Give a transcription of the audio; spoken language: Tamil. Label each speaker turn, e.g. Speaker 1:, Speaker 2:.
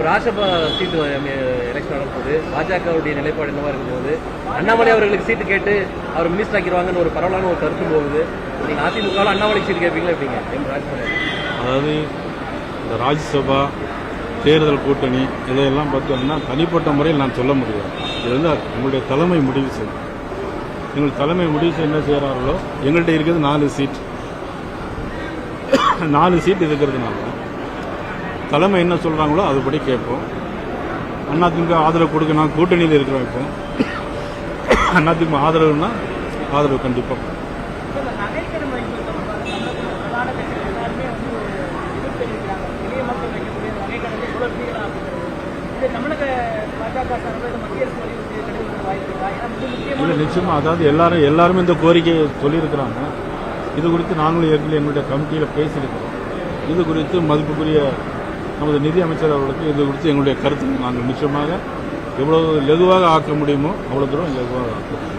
Speaker 1: ராஜ்யசபா சீட்டு எலெக்ஷன் நடக்கும்போது பாஜகவுடைய நிலைப்பாடு என்னவா இருக்கும்போது அண்ணாமலை அவர்களுக்கு சீட்டு கேட்டு அவர் மினிஸ்டர் ஆக்கிடுவாங்கன்னு ஒரு பரவலான ஒரு கருத்து போகுது. நீங்க அதிமுகவில் அண்ணாமலை சீட்டு கேட்பீங்களா எப்படிங்க?
Speaker 2: அதாவது இந்த ராஜ்யசபா தேர்தல் கூட்டணி இதையெல்லாம் பார்த்தீங்கன்னா தனிப்பட்ட முறையில் நான் சொல்ல முடியாது. இது வந்து எங்களுடைய தலைமை முடிவு செய்யும். எங்கள் தலைமை முடிவு செய்ய என்ன செய்கிறார்களோ, எங்கள்கிட்ட இருக்கிறது 4 சீட். 4 சீட் இருக்கிறதுனால தலைமை என்ன சொல்கிறாங்களோ அதுபடி கேட்போம். அதிமுக ஆதரவு கொடுக்க நான் கூட்டணியில் இருக்கிறோம். இப்போ அதிமுக ஆதரவுன்னா ஆதரவு கண்டிப்பாக. இல்லை, நிச்சயமாக. அதாவது எல்லாருமே இந்த கோரிக்கையை சொல்லியிருக்கிறாங்க. இது குறித்து நாங்களும் ஏற்கனவே எங்களுடைய கமிட்டியில் பேசியிருக்கிறோம். இது குறித்து மதிப்புக்குரிய நமது நிதி அமைச்சர் அவர்களுக்கு இது குறித்து எங்களுடைய கருத்து நாங்கள் நிச்சயமாக எவ்வளவு லெகுவாக ஆக்க முடியுமோ அவ்வளோ தூரம் லெகுவாக ஆக்க முடியும்.